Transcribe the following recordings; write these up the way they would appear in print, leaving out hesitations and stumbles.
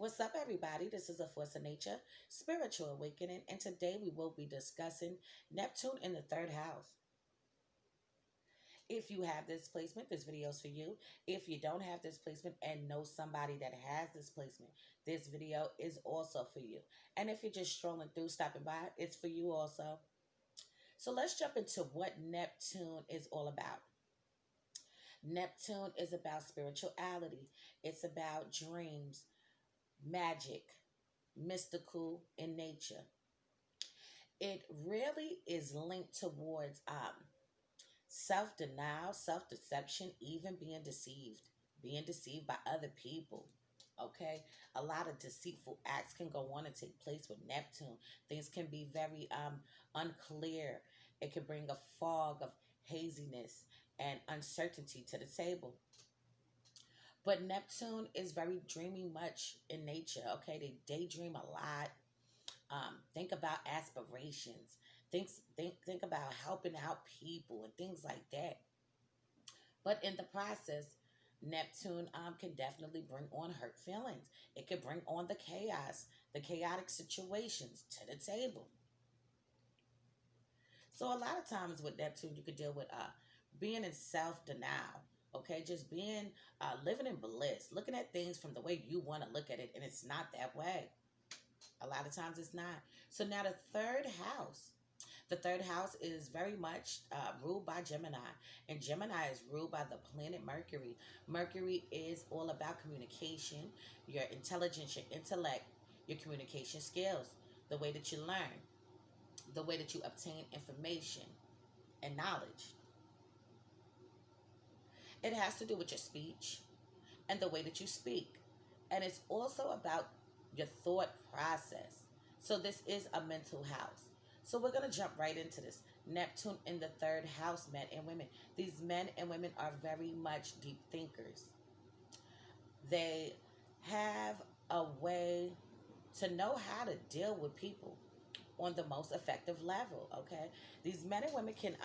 What's up, everybody? This is a Force of Nature Spiritual Awakening, and today we will be discussing Neptune in the third house. If you have this placement, this video is for you. If you don't have this placement and know somebody that has this placement, this video is also for you. And if you're just strolling through, stopping by, it's for you also. So let's jump into what Neptune is all about. Neptune is about spirituality, it's about dreams, magic, mystical in nature. It really is linked towards self denial, self deception, even being deceived by other people. Okay, a lot of deceitful acts can go on and take place with Neptune. Things can be very unclear. It can bring a fog of haziness and uncertainty to the table. But Neptune is very dreamy much in nature. Okay, they daydream a lot. Think about aspirations. Think about helping out people and things like that. But in the process, Neptune can definitely bring on hurt feelings. It could bring on the chaos, the chaotic situations to the table. So a lot of times with Neptune, you could deal with being in self denial. Okay, just being living in bliss, looking at things from the way you want to look at it, and it's not that way. A lot of times it's not. So now the third house. The third house is very much ruled by Gemini, and Gemini is ruled by the planet Mercury. Mercury is all about communication, your intelligence, your intellect, your communication skills, the way that you learn, the way that you obtain information and knowledge. It has to do with your speech and the way that you speak. And it's also about your thought process. So this is a mental house. So we're going to jump right into this. Neptune in the third house, men and women. These men and women are very much deep thinkers. They have a way to know how to deal with people on the most effective level, okay? These men and women can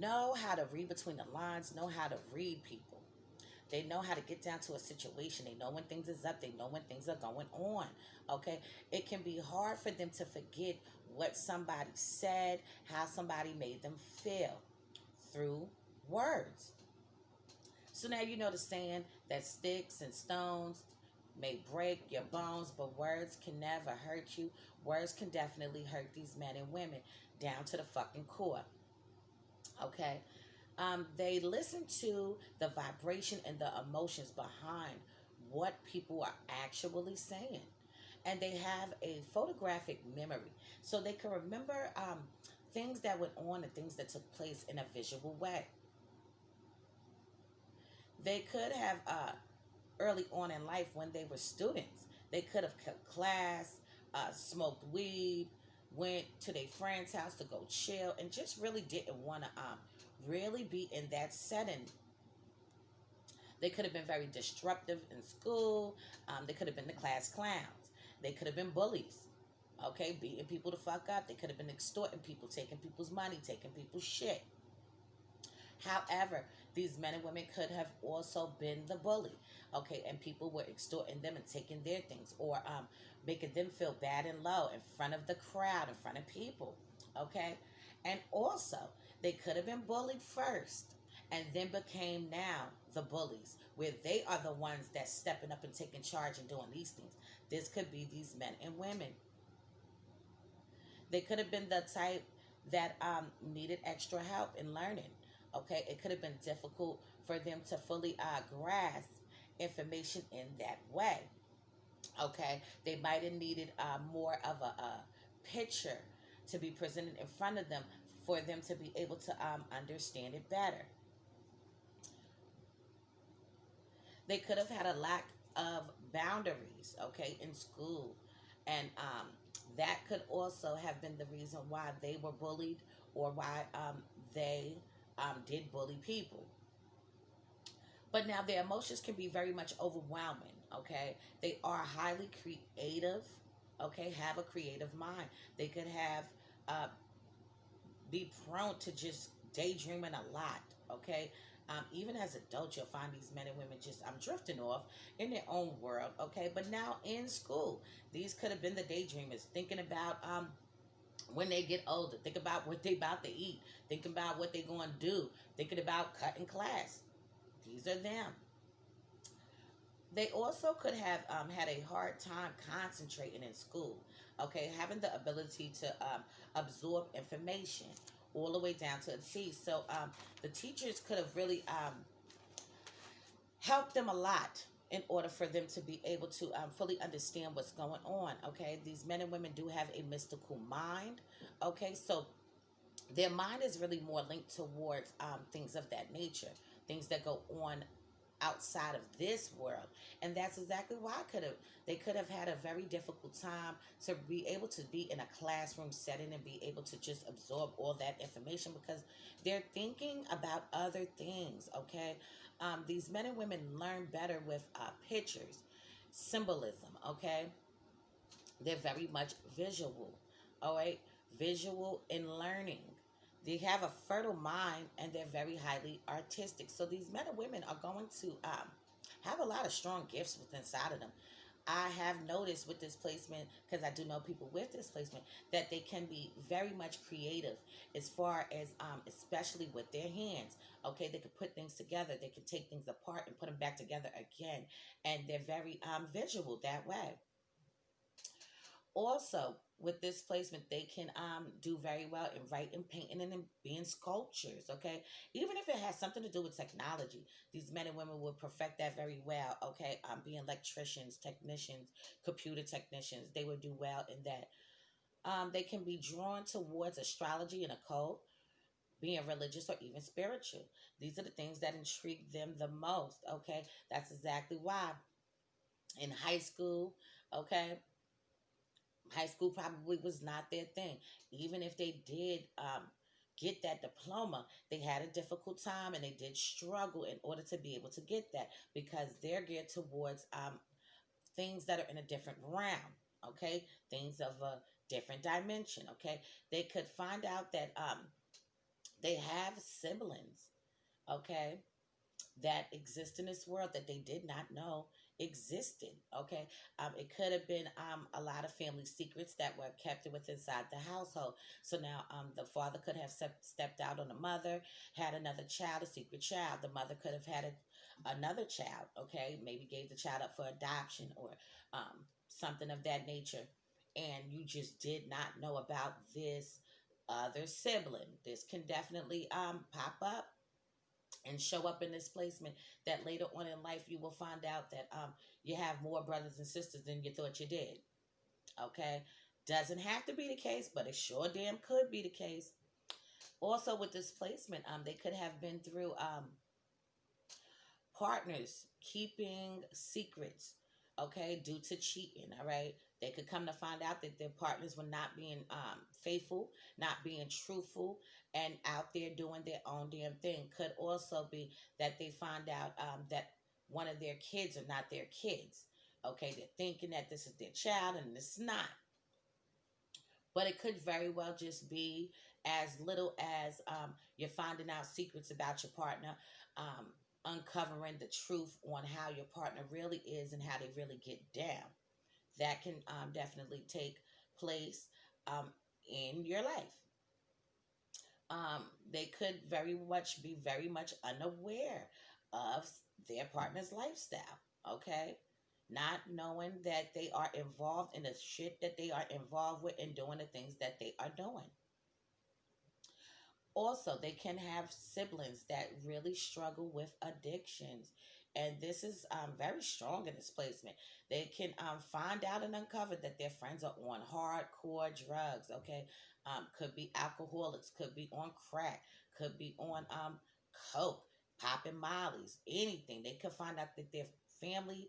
know how to read between the lines, know how to read people. They know how to get down to a situation. They know when things is up. They know when things are going on. Okay? It can be hard for them to forget what somebody said, how somebody made them feel through words. So now you know the saying that sticks and stones may break your bones, but words can never hurt you. Words can definitely hurt these men and women down to the fucking core. Okay? They listen to the vibration and the emotions behind what people are actually saying. And they have a photographic memory. So they can remember things that went on and things that took place in a visual way. They could have, early on in life when they were students, they could have cut class, smoked weed, went to their friend's house to go chill, and just really didn't want to really be in that setting. They could have been very disruptive in school. They could have been the class clowns. They could have been bullies. Okay, beating people to fuck up. They could have been extorting people, taking people's money, taking people's shit. However, these men and women could have also been the bully. Okay, and people were extorting them and taking their things, or making them feel bad and low in front of the crowd, in front of people. Okay, and also they could have been bullied first and then became now the bullies, where they are the ones that's stepping up and taking charge and doing these things. This could be these men and women. They could have been the type that needed extra help in learning. Okay, it could have been difficult for them to fully grasp information in that way. Okay, they might have needed more of a picture to be presented in front of them for them to be able to understand it better. They could have had a lack of boundaries, okay, in school. And that could also have been the reason why they were bullied, or why they did bully people. But now their emotions can be very much overwhelming, okay? They are highly creative, okay, have a creative mind. They could have, be prone to just daydreaming a lot, okay? Even as adults, you'll find these men and women just drifting off in their own world, okay? But now in school, these could have been the daydreamers thinking about when they get older, think about what they about to eat, thinking about what they going to do, thinking about cutting class. These are them. They also could have had a hard time concentrating in school, okay, having the ability to absorb information all the way down to the T. So the teachers could have really helped them a lot in order for them to be able to fully understand what's going on, okay? These men and women do have a mystical mind, okay? So their mind is really more linked towards things of that nature, things that go on outside of this world. And that's exactly why they could have had a very difficult time to be able to be in a classroom setting and be able to just absorb all that information, because they're thinking about other things, okay? These men and women learn better with pictures, symbolism, okay? They're very much visual, all right? Visual in learning. They have a fertile mind and they're very highly artistic. So these men and women are going to have a lot of strong gifts within inside of them. I have noticed with this placement, because I do know people with this placement, that they can be very much creative as far as, especially with their hands. Okay, they can put things together. They can take things apart and put them back together again. And they're very visual that way. Also, with this placement, they can do very well in writing, painting, and in being sculptures. Okay, even if it has something to do with technology, these men and women will perfect that very well. Okay, being electricians, technicians, computer technicians, they will do well in that. They can be drawn towards astrology and occult, being religious or even spiritual. These are the things that intrigue them the most. Okay, that's exactly why in high school, okay, high school probably was not their thing. Even if they did get that diploma, they had a difficult time and they did struggle in order to be able to get that, because they're geared towards things that are in a different realm, okay? Things of a different dimension, okay? They could find out that they have siblings, okay, that exist in this world that they did not know existed. Okay, it could have been a lot of family secrets that were kept with inside the household. So now the father could have stepped out on the mother, had another child, a secret child. The mother could have had another child. Okay, maybe gave the child up for adoption or something of that nature, and you just did not know about this other sibling. This can definitely pop up and show up in this placement, that later on in life you will find out that you have more brothers and sisters than you thought you did. Okay, doesn't have to be the case, but it sure damn could be the case. Also, with this placement, they could have been through partners keeping secrets, okay, due to cheating. All right, they could come to find out that their partners were not being faithful, not being truthful, and out there doing their own damn thing. Could also be that they find out that one of their kids are not their kids. Okay, they're thinking that this is their child and it's not. But it could very well just be as little as you're finding out secrets about your partner, uncovering the truth on how your partner really is and how they really get down. That can definitely take place in your life. They could very much be very much unaware of their partner's lifestyle. Okay, not knowing that they are involved in the shit that they are involved with and doing the things that they are doing. Also, they can have siblings that really struggle with addictions. And this is very strong in this placement. They can find out and uncover that their friends are on hardcore drugs, okay? Could be alcoholics, could be on crack, could be on coke, popping mollies, anything. They could find out that their family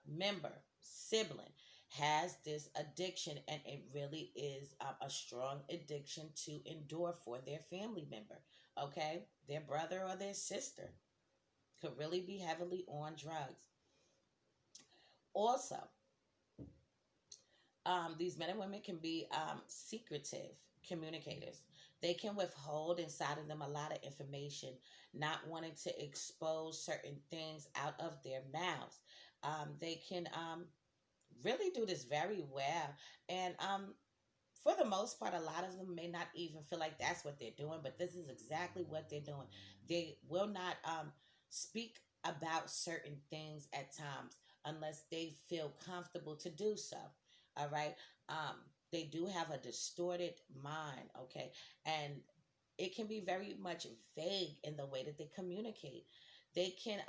member, sibling, has this addiction, and it really is a strong addiction to endure for their family member, okay? Their brother or their sister could really be heavily on drugs. Also, these men and women can be secretive communicators. They can withhold inside of them a lot of information, not wanting to expose certain things out of their mouths. They can really do this very well. And for the most part, a lot of them may not even feel like that's what they're doing, but this is exactly what they're doing. They will not speak about certain things at times unless they feel comfortable to do so. All right. Um, they do have a distorted mind, okay? And it can be very much vague in the way that they communicate. They can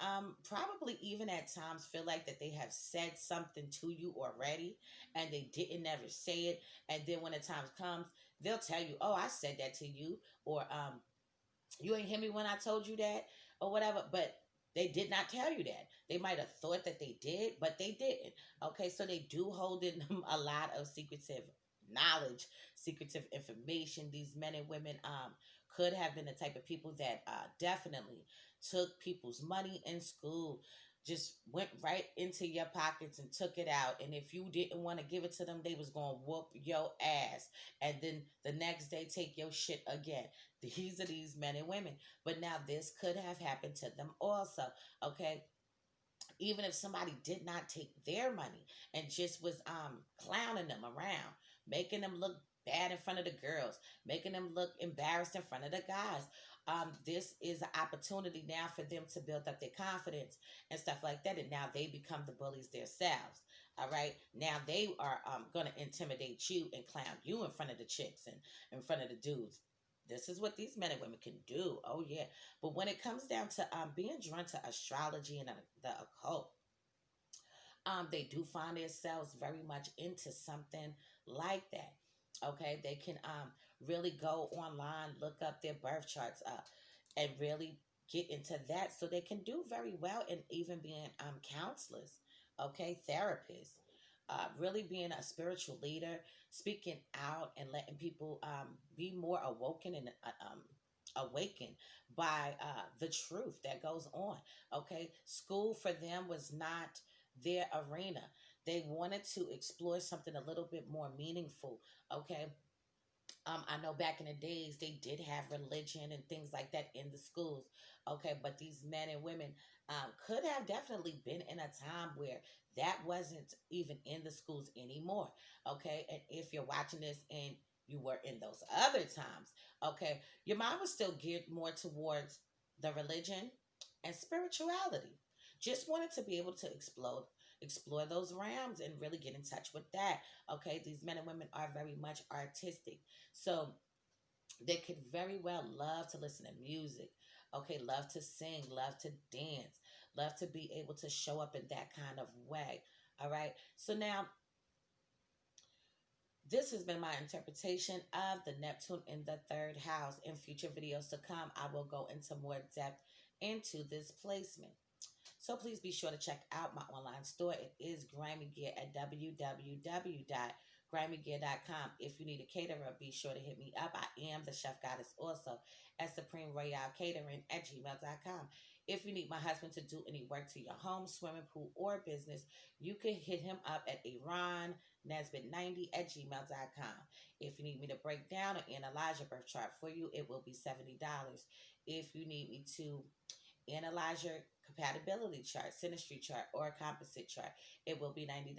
probably even at times feel like that they have said something to you already and they didn't ever say it. And then when the time comes, they'll tell you, "Oh, I said that to you," or "You ain't hear me when I told you that," or whatever. But they did not tell you that. They might have thought that they did, but they didn't. Okay, so they do hold in them a lot of secretive knowledge, secretive information. These men and women could have been the type of people that definitely took people's money in school, just went right into your pockets and took it out. And if you didn't want to give it to them, they was gonna whoop your ass, and then the next day take your shit again. These are these men and women. But now this could have happened to them also. Okay, even if somebody did not take their money and just was clowning them around, making them look bad in front of the girls, making them look embarrassed in front of the guys. This is an opportunity now for them to build up their confidence and stuff like that. And now they become the bullies themselves. All right. Now they are going to intimidate you and clown you in front of the chicks and in front of the dudes. This is what these men and women can do. Oh, yeah. But when it comes down to being drawn to astrology and the occult, they do find themselves very much into something like that. Okay, they can really go online, look up their birth charts up, and really get into that, so they can do very well in even being counselors, okay, therapists, really being a spiritual leader, speaking out and letting people be more awoken and awakened by the truth that goes on. Okay, school for them was not their arena. They wanted to explore something a little bit more meaningful. Okay, I know back in the days they did have religion and things like that in the schools. Okay, but these men and women could have definitely been in a time where that wasn't even in the schools anymore. Okay, and if you're watching this and you were in those other times, okay, your mind was still geared more towards the religion and spirituality. Just wanted to be able to explore those realms and really get in touch with that. Okay, these men and women are very much artistic. So they could very well love to listen to music. Okay, love to sing, love to dance, love to be able to show up in that kind of way. All right. So now this has been my interpretation of the Neptune in the third house. In future videos to come, I will go into more depth into this placement. So please be sure to check out my online store. It is Grimy Gear at www.grimygear.com. If you need a caterer, be sure to hit me up. I am the Chef Goddess also at supremeroyalcatering at gmail.com. If you need my husband to do any work to your home, swimming pool, or business, you can hit him up at aronnesbit90 at gmail.com. If you need me to break down or analyze your birth chart for you, it will be $70. If you need me to analyze your compatibility chart, Synastry chart, or a Composite chart, it will be $90.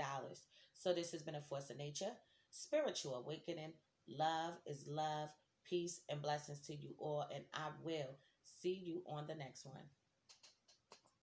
So this has been a Force of Nature, Spiritual Awakening. Love is love. Peace and blessings to you all, and I will see you on the next one.